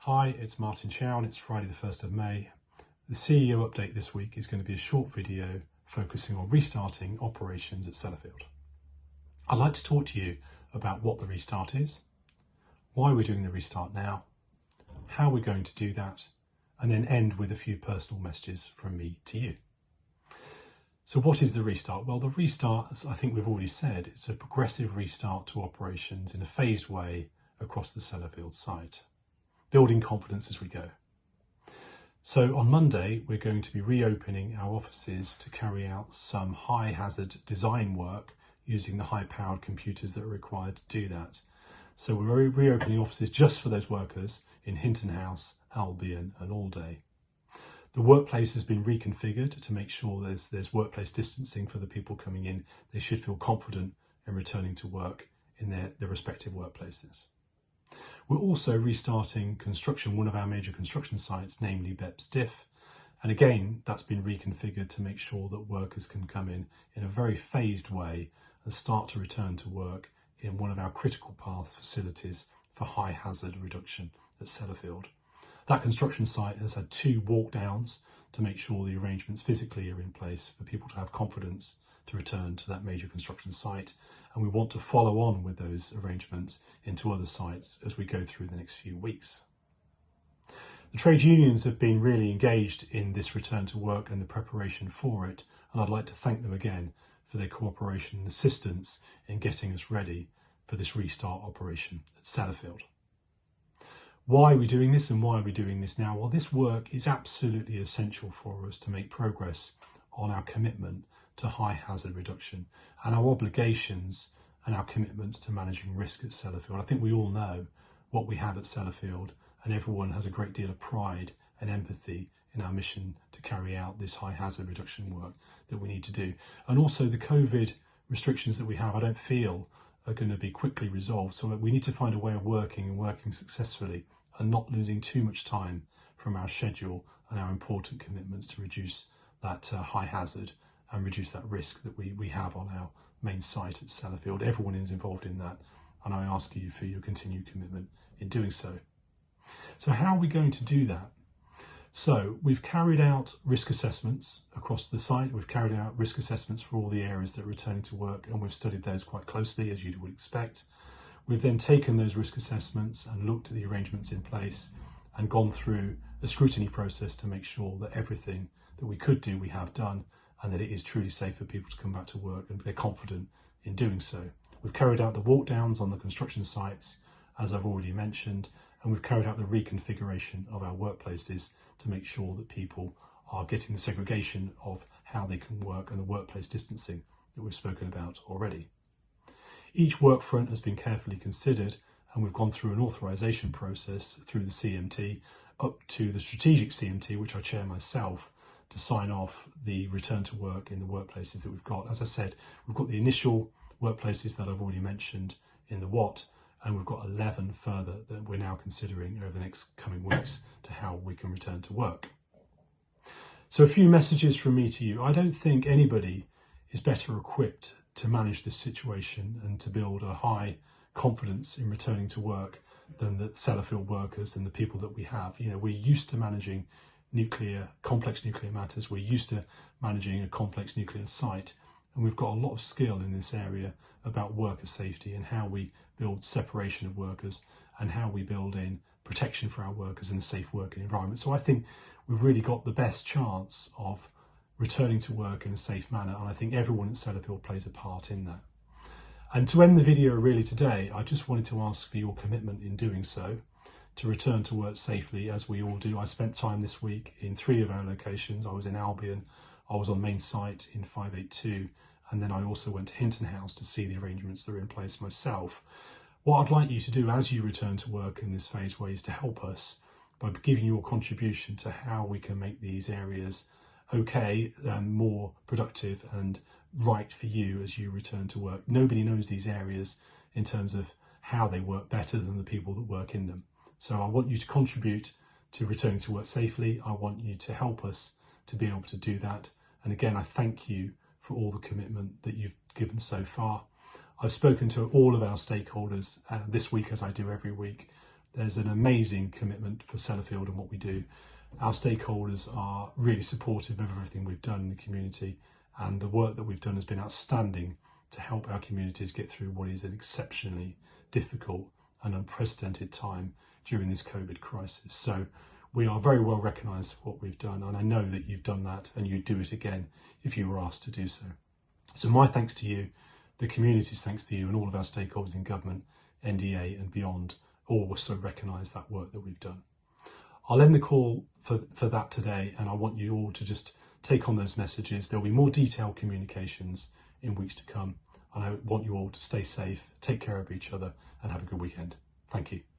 Hi, it's Martin Chown. It's Friday the 1st of May. The CEO update this week is going to be a short video focusing on restarting operations at Sellafield. I'd like to talk to you about what the restart is, why we're doing the restart now, how we're going to do that, and then end with a few personal messages from me to you. So what is the restart? Well, the restart, as I think we've already said, it's a progressive restart to operations in a phased way across the Sellafield site, building confidence as we go. So on Monday, we're going to be reopening our offices to carry out some high hazard design work using the high powered computers that are required to do that. So we're reopening offices just for those workers in Hinton House, Albion and Alday. The workplace has been reconfigured to make sure there's workplace distancing for the people coming in. They should feel confident in returning to work in their respective workplaces. We're also restarting construction, one of our major construction sites, namely Beps Diff. And again, that's been reconfigured to make sure that workers can come in a very phased way and start to return to work in one of our critical path facilities for high hazard reduction at Sellafield. That construction site has had 2 walk downs to make sure the arrangements physically are in place for people to have confidence to return to that major construction site. And we want to follow on with those arrangements into other sites as we go through the next few weeks. The trade unions have been really engaged in this return to work and the preparation for it, and I'd like to thank them again for their cooperation and assistance in getting us ready for this restart operation at Sellafield. Why are we doing this and why are we doing this now? Well, this work is absolutely essential for us to make progress on our commitment to high hazard reduction and our obligations and our commitments to managing risk at Sellafield. I think we all know what we have at Sellafield, and everyone has a great deal of pride and empathy in our mission to carry out this high hazard reduction work that we need to do. And also the COVID restrictions that we have, I don't feel are going to be quickly resolved. So we need to find a way of working and working successfully and not losing too much time from our schedule and our important commitments to reduce that high hazard and reduce that risk that we have on our main site at Sellafield. Everyone is involved in that, and I ask you for your continued commitment in doing so. So how are we going to do that? So we've carried out risk assessments across the site. We've carried out risk assessments for all the areas that are returning to work, and we've studied those quite closely, as you would expect. We've then taken those risk assessments and looked at the arrangements in place and gone through a scrutiny process to make sure that everything that we could do, we have done, and that it is truly safe for people to come back to work and they're confident in doing so. We've carried out the walk downs on the construction sites, as I've already mentioned, and we've carried out the reconfiguration of our workplaces to make sure that people are getting the segregation of how they can work and the workplace distancing that we've spoken about already. Each work front has been carefully considered, and we've gone through an authorisation process through the CMT up to the strategic CMT, which I chair myself, to sign off the return to work in the workplaces that we've got. As I said, we've got the initial workplaces that I've already mentioned in the what, and we've got 11 further that we're now considering over the next coming weeks to how we can return to work. So a few messages from me to you. I don't think anybody is better equipped to manage this situation and to build a high confidence in returning to work than the Sellafield workers and the people that we have. You know, we're used to managing complex nuclear matters. We're used to managing a complex nuclear site, and we've got a lot of skill in this area about worker safety and how we build separation of workers and how we build in protection for our workers in a safe working environment. So I think we've really got the best chance of returning to work in a safe manner, and I think everyone at Sellafield plays a part in that. And to end the video really today, I just wanted to ask for your commitment in doing so, to return to work safely, as we all do. I spent time this week in 3 of our locations. I was in Albion, I was on main site in 582, and then I also went to Hinton House to see the arrangements that are in place myself. What I'd like you to do as you return to work in this phase way is to help us by giving your contribution to how we can make these areas okay and more productive and right for you as you return to work. Nobody knows these areas in terms of how they work better than the people that work in them. So I want you to contribute to returning to work safely. I want you to help us to be able to do that. And again, I thank you for all the commitment that you've given so far. I've spoken to all of our stakeholders this week, as I do every week. There's an amazing commitment for Sellafield and what we do. Our stakeholders are really supportive of everything we've done in the community, and the work that we've done has been outstanding to help our communities get through what is an exceptionally difficult and unprecedented time during this COVID crisis. So we are very well recognised for what we've done, and I know that you've done that and you'd do it again if you were asked to do so. So my thanks to you, the community's thanks to you, and all of our stakeholders in government, NDA and beyond all also recognise that work that we've done. I'll end the call for that today, and I want you all to just take on those messages. There'll be more detailed communications in weeks to come, and I want you all to stay safe, take care of each other, and have a good weekend. Thank you.